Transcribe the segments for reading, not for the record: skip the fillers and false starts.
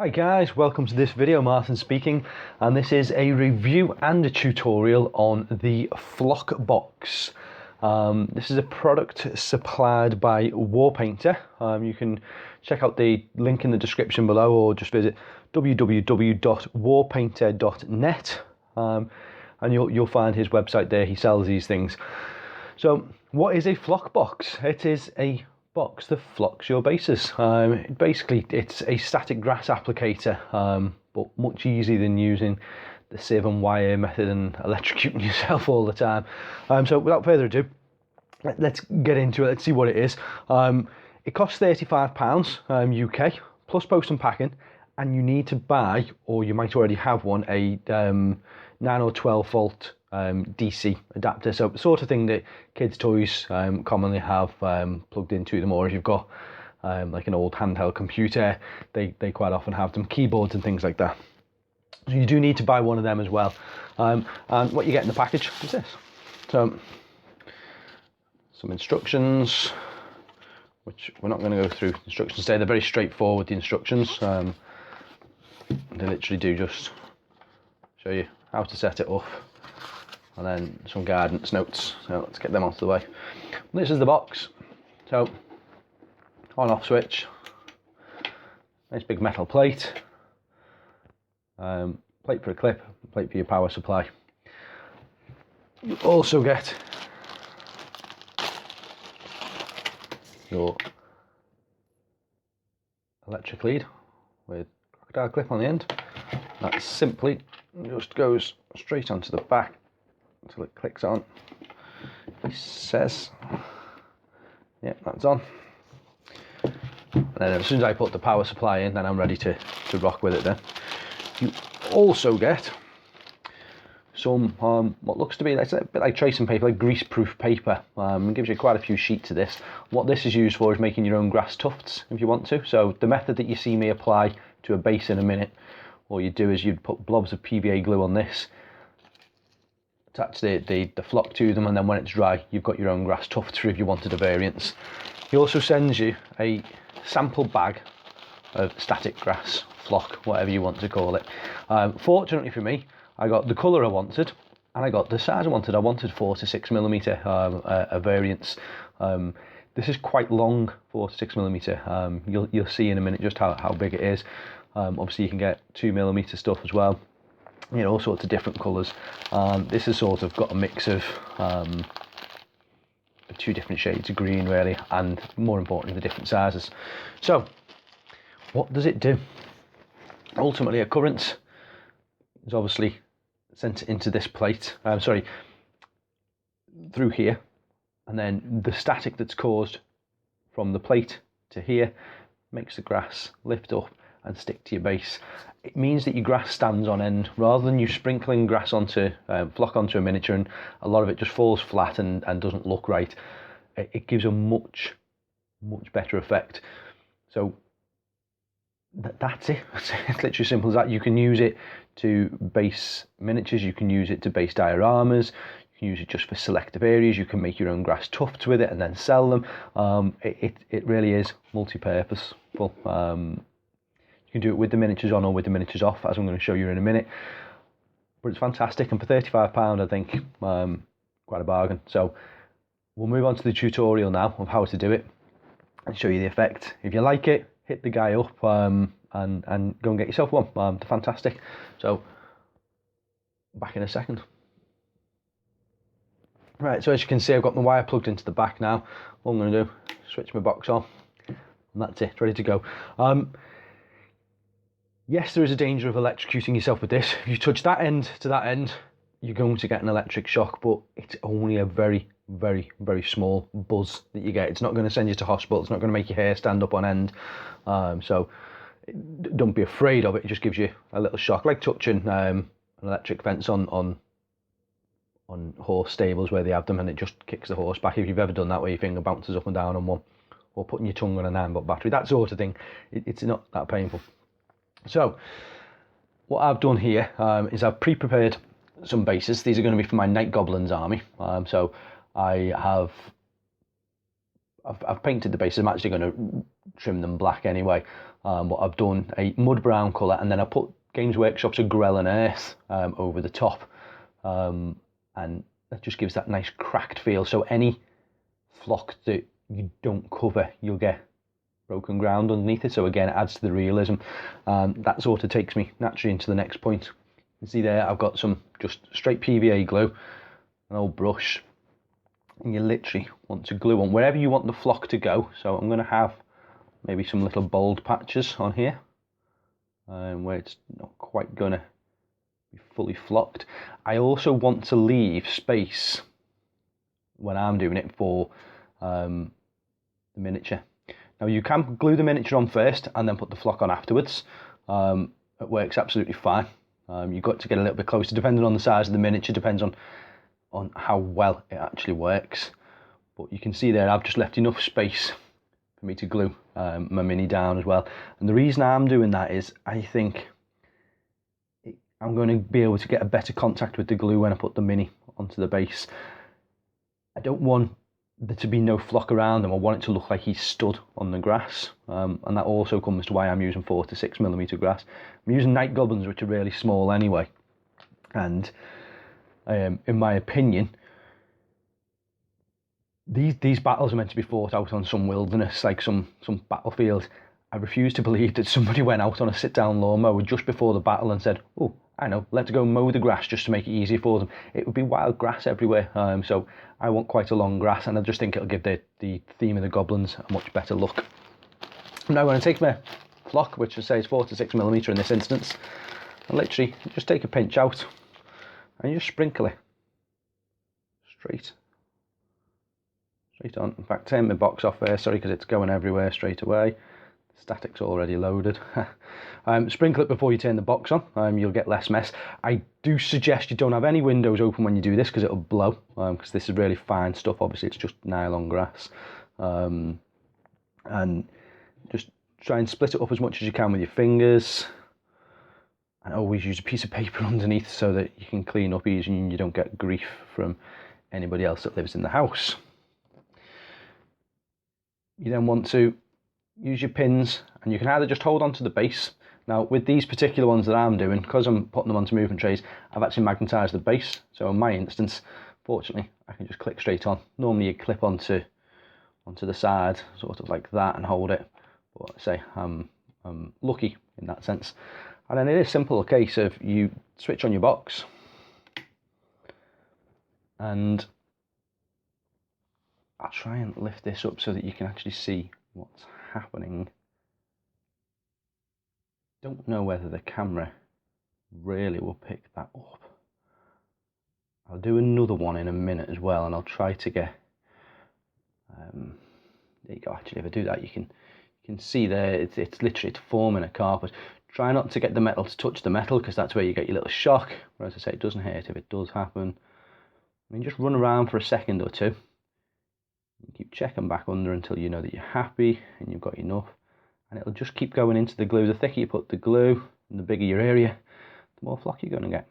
Hi guys, welcome to this video. Martin speaking, and this is a review and a tutorial on the FlockBox. This is a product supplied by Warpainter. You can check out the link in the description below or just visit www.warpainter.net and you'll find his website there. He sells these things. So what is a FlockBox? It is a box that flocks your bases. Basically, it's a static grass applicator, but much easier than using the sieve and wire method and electrocuting yourself all the time. So without further ado, let's get into it. Let's see what it is. It costs £35 UK plus post and packing, and you need to buy, or you might already have one, a 9 or 12 volt DC adapter, so the sort of thing that kids' toys commonly have plugged into them, or if you've got like an old handheld computer, they quite often have them, keyboards and things like that. So you do need to buy one of them as well. And what you get in the package is this. So some instructions, which we're not going to go through instructions today. They're very straightforward, the instructions. They literally do just show you how to set it up, and then some guidance notes. So let's get them out of the way. This is the box. So on off switch, nice big metal plate, plate for a clip, plate for your power supply. You also get your electric lead with crocodile clip on the end. That simply just goes straight onto the back until it clicks on. He says, yeah, that's on. And then as soon as I put the power supply in, then I'm ready to rock with it then. You also get some, what looks to be like, a bit like tracing paper, like grease-proof paper. It gives you quite a few sheets of this. What this is used for is making your own grass tufts, if you want to. So the method that you see me apply to a base in a minute, all you do is you'd put blobs of PVA glue on this, attach the flock to them, and then when it's dry, you've got your own grass tufts for if you wanted a variance. He also sends you a sample bag of static grass, flock, whatever you want to call it. Fortunately for me, I got the colour I wanted, and I got the size I wanted. I wanted 4 to 6 millimetre a variance. This is quite long, 4 to 6 millimetre. You'll see in a minute just how big it is. Obviously you can get 2 millimetre stuff as well, you know, all sorts of different colours. This has sort of got a mix of 2 different shades of green really, and more importantly the different sizes. So what does it do? Ultimately a current is obviously sent into this plate, through here, and then the static that's caused from the plate to here makes the grass lift up and stick to your base. It means that your grass stands on end rather than you sprinkling grass onto flock onto a miniature and a lot of it just falls flat and doesn't look right. It gives a much better effect. So that's it. It's literally simple as that. You can use it to base miniatures, you can use it to base dioramas, you can use it just for selective areas, you can make your own grass tufts with it and then sell them. It really is multi-purposeful. You can do it with the miniatures on or with the miniatures off, as I'm going to show you in a minute. But it's fantastic, and for £35 I think quite a bargain. So we'll move on to the tutorial now of how to do it and show you the effect. If you like it, hit the guy up and go and get yourself one. They're fantastic. So back in a second. Right, so as you can see, I've got my wire plugged into the back now. What I'm going to do, switch my box on, and that's it, ready to go. Yes, there is a danger of electrocuting yourself with this. If you touch that end to that end, you're going to get an electric shock, but it's only a very small buzz that you get. It's not going to send you to hospital. It's not going to make your hair stand up on end. So don't be afraid of it. It just gives you a little shock, like touching an electric fence on horse stables where they have them, and it just kicks the horse back. If you've ever done that, where your finger bounces up and down on one, or putting your tongue on a 9-volt battery, that sort of thing, it's not that painful. So what I've done here is I've pre-prepared some bases. These are going to be for my Night Goblins army. So I've painted the bases. I'm actually going to trim them black anyway. But I've done a mud brown colour, and then I put Games Workshop's Grell and Earth over the top, and that just gives that nice cracked feel. So any flock that you don't cover, you'll get broken ground underneath it. So again, it adds to the realism. That sort of takes me naturally into the next point. You see there, I've got some just straight PVA glue, an old brush, and you literally want to glue on wherever you want the flock to go. So I'm going to have maybe some little bold patches on here, where it's not quite going to be fully flocked. I also want to leave space when I'm doing it for the miniature. Now you can glue the miniature on first and then put the flock on afterwards. It works absolutely fine. You've got to get a little bit closer, depending on the size of the miniature, depends on how well it actually works. But you can see there, I've just left enough space for me to glue my mini down as well. And the reason I'm doing that is I think I'm going to be able to get a better contact with the glue when I put the mini onto the base. I don't want there to be no flock around him. I want it to look like he's stood on the grass. And that also comes to why I'm using 4 to 6 millimeter grass. I'm using night goblins, which are really small anyway. And in my opinion, these battles are meant to be fought out on some wilderness, like some battlefield. I refuse to believe that somebody went out on a sit-down lawnmower just before the battle and said, oh, I know, let's go mow the grass just to make it easier for them. It would be wild grass everywhere. So I want quite a long grass, and I just think it'll give the theme of the goblins a much better look. I'm now going to take my flock, which I say is 4 to 6 millimeter in this instance, and literally just take a pinch out and you just sprinkle it straight on. In fact, turn my box off there, sorry, because it's going everywhere straight away. The static's already loaded. Sprinkle it before you turn the box on, you'll get less mess. I do suggest you don't have any windows open when you do this, because it'll blow, because this is really fine stuff. Obviously it's just nylon grass. And just try and split it up as much as you can with your fingers, and always use a piece of paper underneath so that you can clean up easy and you don't get grief from anybody else that lives in the house. You then want to use your pins, and you can either just hold on to the base. Now with these particular ones that I'm doing, because I'm putting them onto movement trays, I've actually magnetised the base. So in my instance, fortunately, I can just click straight on. Normally you clip onto the side, sort of like that, and hold it. But I say I'm lucky in that sense. And then it is simple a case of you switch on your box, and I'll try and lift this up so that you can actually see what's happening. Don't know whether the camera really will pick that up. I'll do another one in a minute as well, and I'll try to get there you go. Actually, if I do that, you can see there it's literally forming a carpet. Try not to get the metal to touch the metal, because that's where you get your little shock. Whereas I say, it doesn't hurt if it does happen. I mean, just run around for a second or two. You keep checking back under until you know that you're happy and you've got enough, and it'll just keep going into the glue. The thicker you put the glue and the bigger your area, the more flock you're going to get.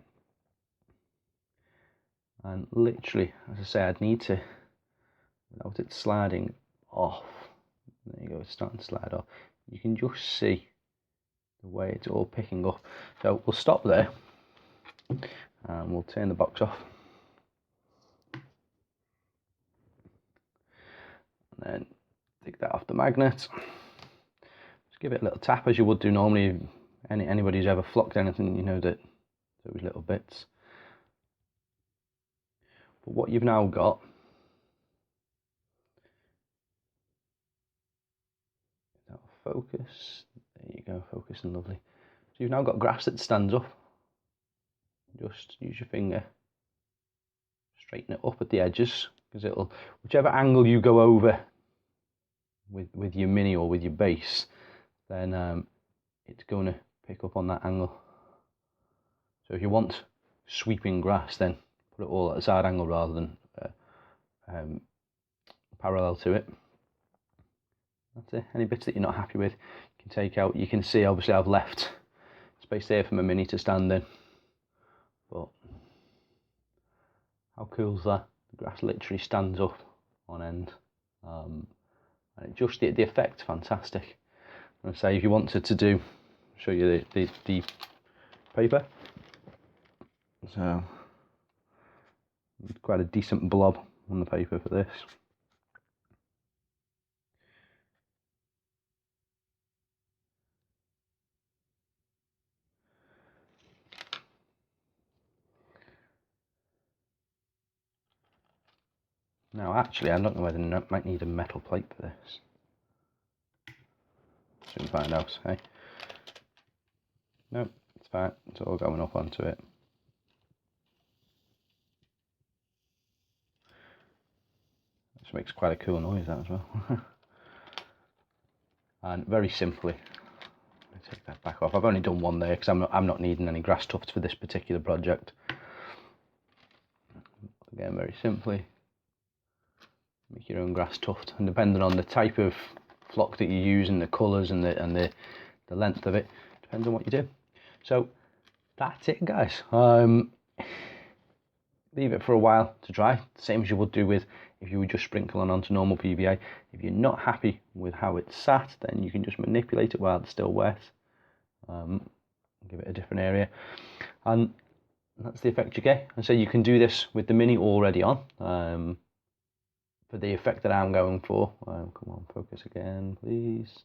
And literally, as I say, I'd need to, without it sliding off, there you go, it's starting to slide off. You can just see the way it's all picking up. So we'll stop there and we'll turn the box off. And then take that off the magnet. Just give it a little tap as you would do normally. Anybody who's ever flocked anything, you know that those little bits. But what you've now got focus. There you go, focusing lovely. So you've now got grass that stands up. Just use your finger, straighten it up at the edges, because it'll, whichever angle you go over with your mini or with your base, then it's going to pick up on that angle. So if you want sweeping grass, then put it all at a side angle rather than parallel to it. That's it. Any bits that you're not happy with, you can take out. You can see, obviously, I've left space there for my mini to stand in. But how cool is that? The grass literally stands up on end. And and it just the effect's fantastic. And say if you wanted to do, show you the paper. So quite a decent blob on the paper for this. Now actually I don't know whether I might need a metal plate for this. Soon find out, hey? No, it's fine, it's all going up onto it. This makes quite a cool noise, that as well. And very simply, let me take that back off. I've only done one there because I'm not needing any grass tufts for this particular project. Again, very simply, make your own grass tuft, and depending on the type of flock that you use and the colours and the length of it, depends on what you do. So that's it, guys. Leave it for a while to dry, same as you would do with if you were just sprinkling onto normal PVA. If you're not happy with how it's sat, then you can just manipulate it while it's still wet. Give it a different area, and that's the effect you get. And so you can do this with the Mini already on. For the effect that I'm going for, come on, focus again, please.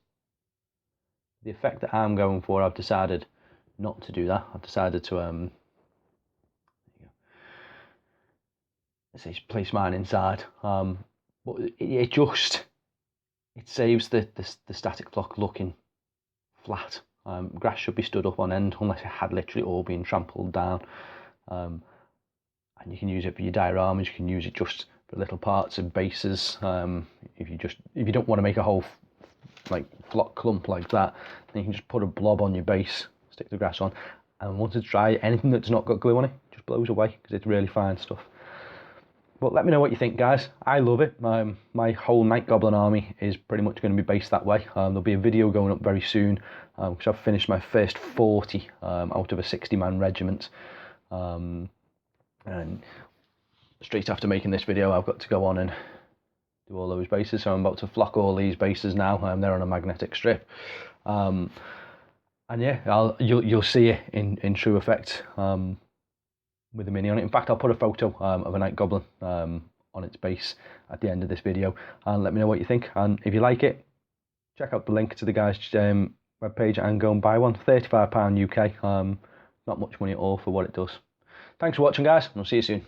The effect that I'm going for, I've decided not to do that. I've decided to let's say place mine inside. But it saves the static flock looking flat. Grass should be stood up on end unless it had literally all been trampled down. And you can use it for your dioramas. You can use it just for little parts of bases. If you don't want to make a whole like flock clump like that, then you can just put a blob on your base, stick the grass on, and once it's dry, anything that's not got glue on it just blows away because it's really fine stuff. But let me know what you think, guys. I love it. My whole Night Goblin army is pretty much going to be based that way. There'll be a video going up very soon because I've finished my first 40 out of a 60-man regiment. And straight after making this video, I've got to go on and do all those bases. So I'm about to flock all these bases now. They're on a magnetic strip. And yeah, you'll see it in true effect. With the Mini on it. In fact, I'll put a photo of a Night Goblin on its base at the end of this video, and let me know what you think. And if you like it, check out the link to the guy's webpage and go and buy one. £35 UK. Not much money at all for what it does. Thanks for watching, guys, and I'll see you soon.